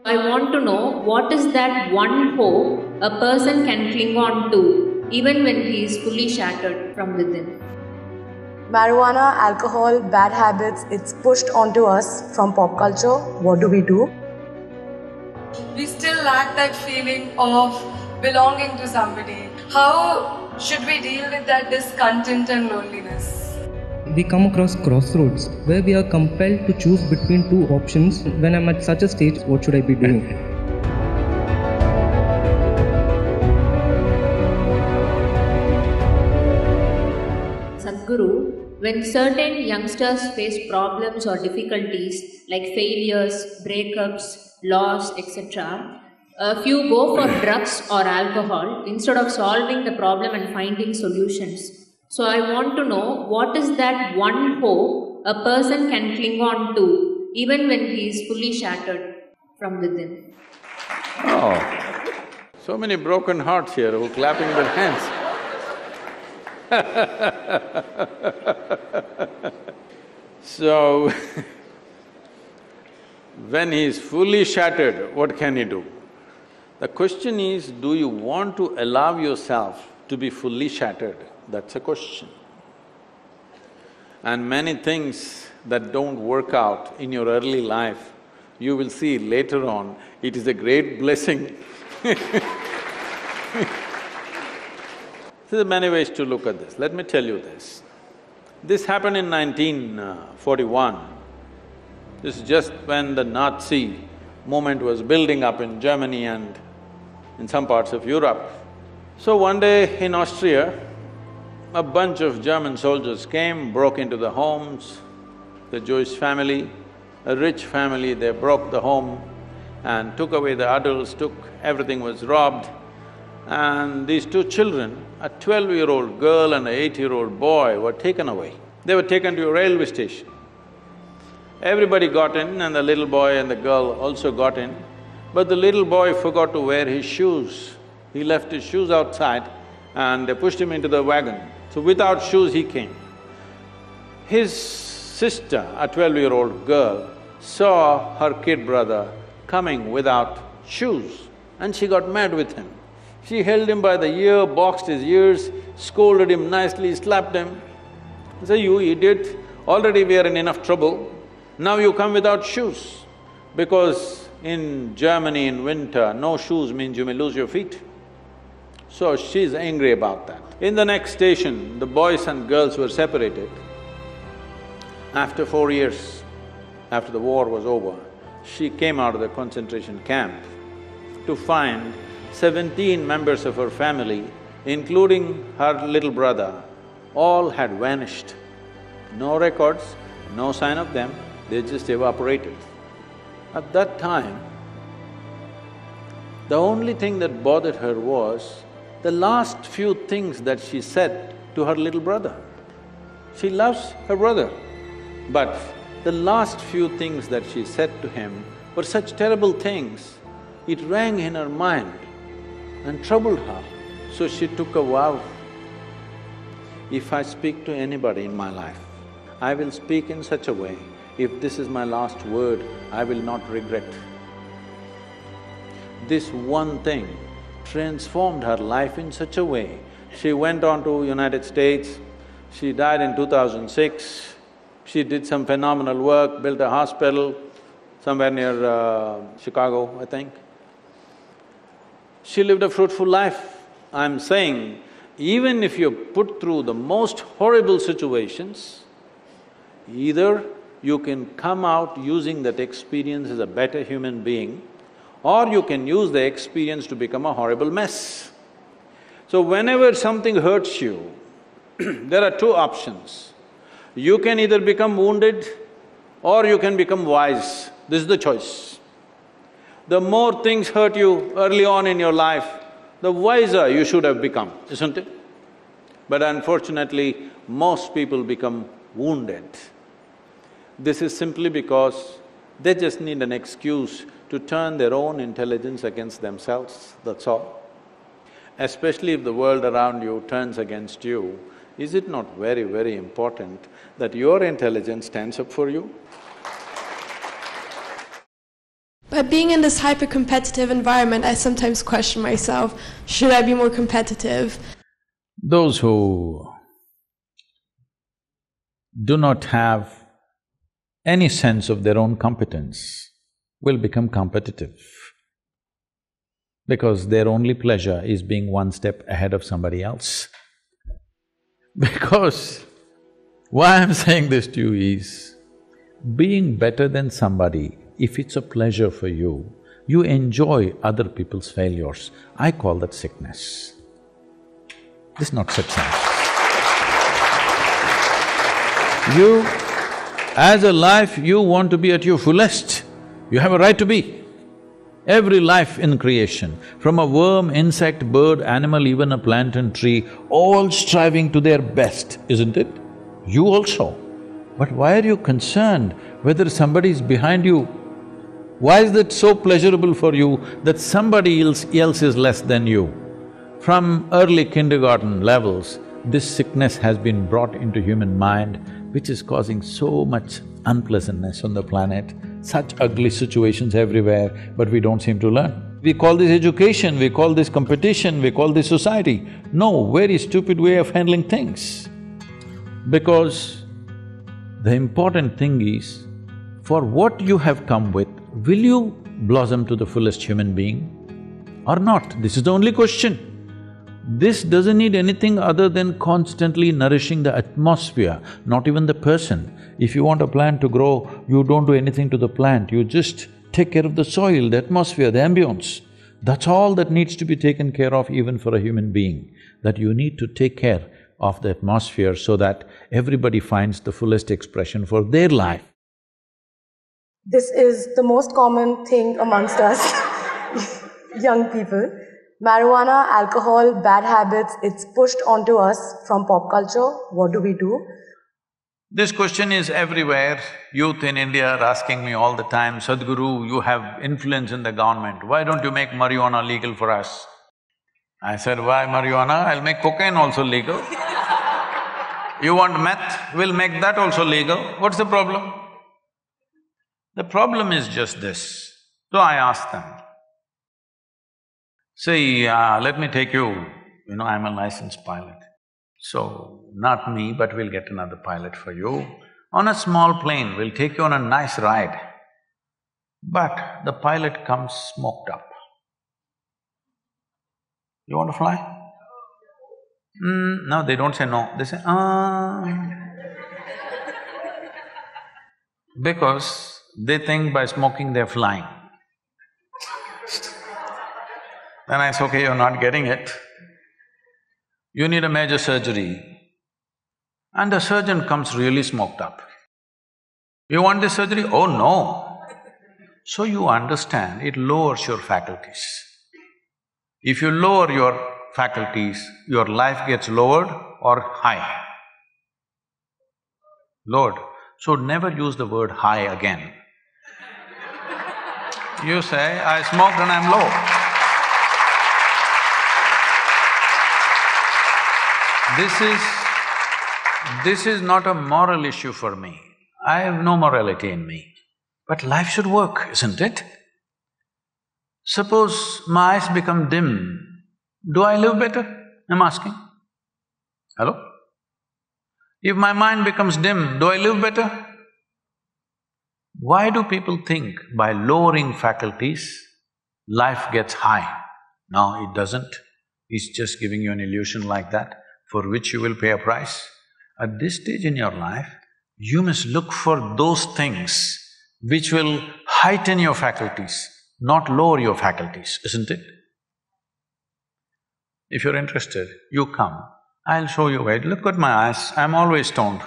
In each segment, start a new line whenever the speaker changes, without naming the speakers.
I want to know what is that one hope a person can cling on to even when he is fully shattered from within.
Marijuana, alcohol, bad habits, it's pushed onto us from pop culture. What do we do?
We still lack that feeling of belonging to somebody. How should we deal with that discontent and loneliness?
We come across crossroads where we are compelled to choose between two options. When I'm at such a stage, what should I be doing?
Sadhguru, when certain youngsters face problems or difficulties like failures, breakups, loss, etc., a few go for drugs or alcohol instead of solving the problem and finding solutions. So I want to know what is that one hope a person can cling on to even when he is fully shattered from within.
Oh, so many broken hearts here who are clapping their hands. So, when he is fully shattered, what can he do? The question is, do you want to allow yourself to be fully shattered? That's a question. And many things that don't work out in your early life, you will see later on, it is a great blessing. There are many ways to look at this. Let me tell you this. This happened in 1941. This is just when the Nazi movement was building up in Germany and in some parts of Europe. So one day in Austria, a bunch of German soldiers came, broke into the homes, the Jewish family, a rich family, they broke the home and took away the adults, everything was robbed. And these two children, a 12-year-old girl and an 8-year-old boy, were taken away. They were taken to a railway station. Everybody got in and the little boy and the girl also got in, but the little boy forgot to wear his shoes. He left his shoes outside and they pushed him into the wagon. So without shoes he came. His sister, a 12-year-old girl, saw her kid brother coming without shoes and she got mad with him. She held him by the ear, boxed his ears, scolded him nicely, slapped him. Say, "You idiot, already we are in enough trouble, now you come without shoes." Because in Germany in winter, no shoes means you may lose your feet. So she's angry about that. In the next station, the boys and girls were separated. After 4 years, after the war was over, she came out of the concentration camp to find 17 members of her family, including her little brother, all had vanished. No records, no sign of them, they just evaporated. At that time, the only thing that bothered her was the last few things that she said to her little brother. She loves her brother, but the last few things that she said to him were such terrible things, it rang in her mind and troubled her. So she took a vow, if I speak to anybody in my life, I will speak in such a way, if this is my last word, I will not regret. This one thing transformed her life in such a way. She went on to United States, she died in 2006, she did some phenomenal work, built a hospital somewhere near Chicago, I think. She lived a fruitful life. I'm saying, even if you're put through the most horrible situations, either you can come out using that experience as a better human being, or you can use the experience to become a horrible mess. So whenever something hurts you, there are two options. You can either become wounded or you can become wise. This is the choice. The more things hurt you early on in your life, the wiser you should have become, isn't it? But unfortunately, most people become wounded. This is simply because they just need an excuse to turn their own intelligence against themselves, that's all. Especially if the world around you turns against you, is it not very, very important that your intelligence stands up for you?
being in this hyper-competitive environment, I sometimes question myself, should I be more competitive?
Those who do not have any sense of their own competence will become competitive because their only pleasure is being one step ahead of somebody else. Because why I'm saying this to you is, being better than somebody, if it's a pleasure for you, you enjoy other people's failures. I call that sickness. This is not success. You, as a life, you want to be at your fullest. You have a right to be. Every life in creation, from a worm, insect, bird, animal, even a plant and tree, all striving to their best, isn't it? You also. But why are you concerned whether somebody is behind you? Why is that so pleasurable for you that somebody else is less than you? From early kindergarten levels, this sickness has been brought into human mind, which is causing so much unpleasantness on the planet, such ugly situations everywhere, but we don't seem to learn. We call this education, we call this competition, we call this society. No, very stupid way of handling things. Because the important thing is, for what you have come with, will you blossom to the fullest human being or not? This is the only question. This doesn't need anything other than constantly nourishing the atmosphere, not even the person. If you want a plant to grow, you don't do anything to the plant, you just take care of the soil, the atmosphere, the ambience. That's all that needs to be taken care of even for a human being, that you need to take care of the atmosphere so that everybody finds the fullest expression for their life.
This is the most common thing amongst us, young people. Marijuana, alcohol, bad habits, it's pushed onto us from pop culture. What do we do?
This question is everywhere. Youth in India are asking me all the time, Sadhguru, you have influence in the government, why don't you make marijuana legal for us? I said, why marijuana? I'll make cocaine also legal. You want meth? We'll make that also legal. What's the problem? The problem is just this. So I asked them, say, let me take you, I'm a licensed pilot. So, not me, but we'll get another pilot for you. On a small plane, we'll take you on a nice ride. But the pilot comes smoked up. You want to fly? No, they don't say no, they say, because they think by smoking they're flying. Then I say, okay, you're not getting it. You need a major surgery. And the surgeon comes really smoked up. You want this surgery? Oh no. So you understand, it lowers your faculties. If you lower your faculties, your life gets lowered or high. Lowered. So never use the word high again. You say, I smoked and I'm low. This is not a moral issue for me. I have no morality in me. But life should work, isn't it? Suppose my eyes become dim, do I live better? I'm asking. Hello? If my mind becomes dim, do I live better? Why do people think by lowering faculties, life gets high? No, it doesn't. It's just giving you an illusion like that, for which you will pay a price. At this stage in your life, you must look for those things which will heighten your faculties, not lower your faculties, isn't it? If you're interested, you come, I'll show you where. Look at my eyes, I'm always stoned.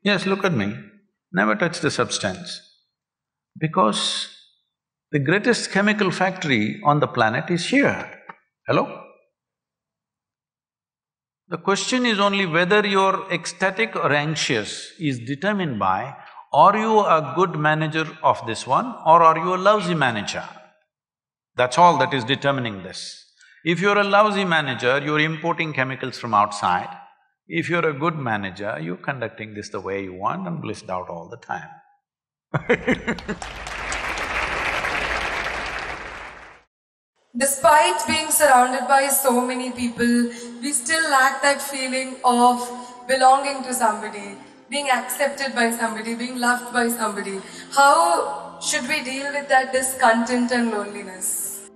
Yes, look at me, never touch the substance. Because the greatest chemical factory on the planet is here. Hello? The question is only whether you're ecstatic or anxious is determined by, are you a good manager of this one or are you a lousy manager? That's all that is determining this. If you're a lousy manager, you're importing chemicals from outside. If you're a good manager, you're conducting this the way you want and blissed out all the time.
Despite being surrounded by so many people, we still lack that feeling of belonging to somebody, being accepted by somebody, being loved by somebody. How should we deal with that discontent and loneliness?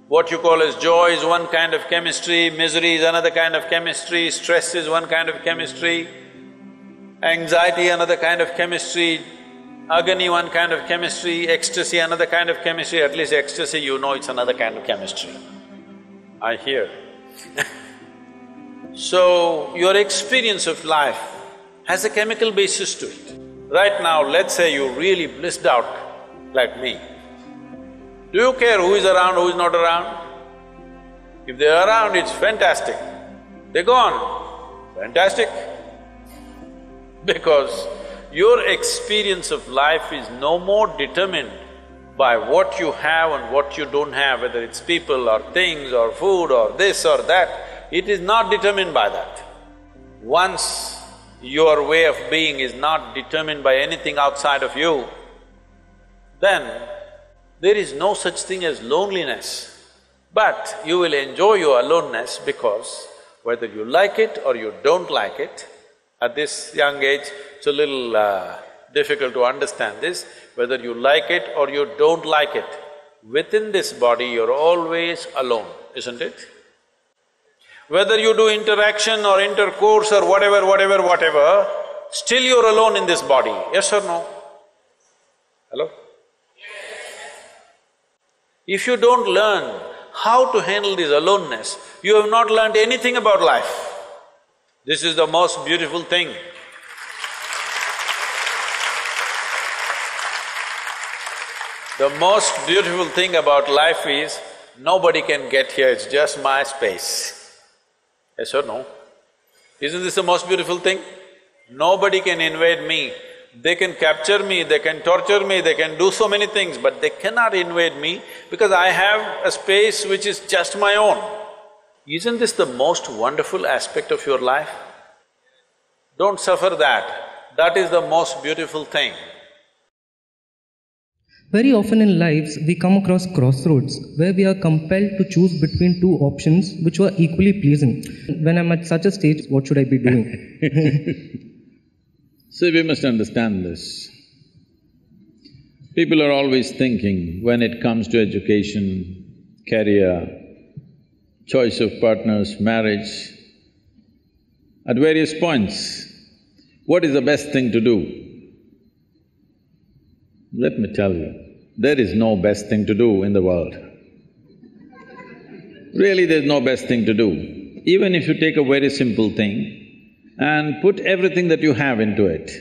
What you call as joy is one kind of chemistry, misery is another kind of chemistry, stress is one kind of chemistry, anxiety another kind of chemistry, agony one kind of chemistry, ecstasy another kind of chemistry. At least ecstasy, you know it's another kind of chemistry, I hear. So, your experience of life has a chemical basis to it. Right now, let's say you really blissed out like me. Do you care who is around, who is not around? If they're around, it's fantastic. They're gone, fantastic. Because your experience of life is no more determined by what you have and what you don't have, whether it's people or things or food or this or that. It is not determined by that. Once your way of being is not determined by anything outside of you, then there is no such thing as loneliness. But you will enjoy your aloneness because whether you like it or you don't like it, at this young age, it's a little difficult to understand this, whether you like it or you don't like it, within this body you're always alone, isn't it? Whether you do interaction or intercourse or whatever, still you're alone in this body, yes or no? Hello? If you don't learn how to handle this aloneness, you have not learned anything about life. This is the most beautiful thing. The most beautiful thing about life is, nobody can get here, it's just my space. Yes or no? Isn't this the most beautiful thing? Nobody can invade me. They can capture me, they can torture me, they can do so many things, but they cannot invade me because I have a space which is just my own. Isn't this the most wonderful aspect of your life? Don't suffer that. That is the most beautiful thing.
Very often in lives, we come across crossroads where we are compelled to choose between two options which were equally pleasing. When I'm at such a stage, what should I be doing?
See, we must understand this. People are always thinking, when it comes to education, career, choice of partners, marriage, at various points, what is the best thing to do? Let me tell you, there is no best thing to do in the world. Really, there's no best thing to do. Even if you take a very simple thing and put everything that you have into it,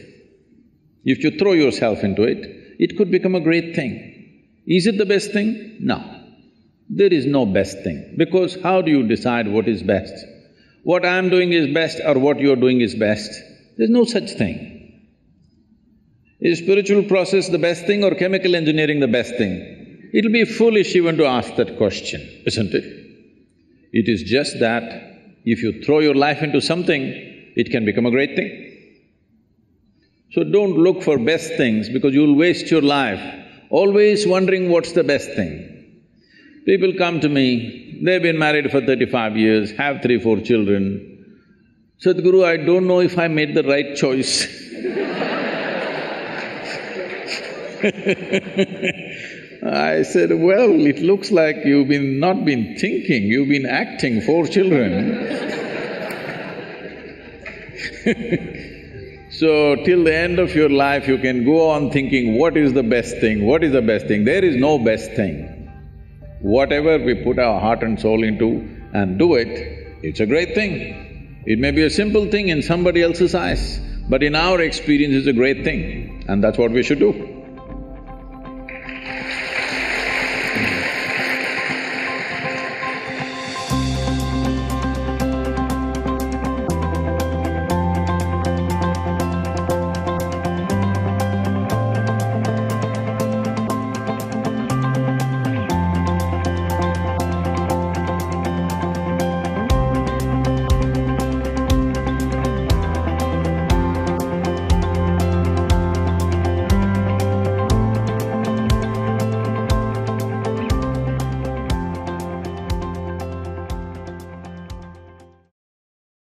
if you throw yourself into it, it could become a great thing. Is it the best thing? No. There is no best thing, because how do you decide what is best? What I'm doing is best or what you're doing is best? There's no such thing. Is spiritual process the best thing or chemical engineering the best thing? It'll be foolish even to ask that question, isn't it? It is just that if you throw your life into something, it can become a great thing. So don't look for best things because you'll waste your life always wondering what's the best thing. People come to me, they've been married for 35 years, have 3-4 children. Sadhguru, I don't know if I made the right choice. I said, well, it looks like you've not been thinking, you've been acting 4 children. So, till the end of your life, you can go on thinking, what is the best thing, what is the best thing? There is no best thing. Whatever we put our heart and soul into and do it, it's a great thing. It may be a simple thing in somebody else's eyes, but in our experience it's a great thing, and that's what we should do.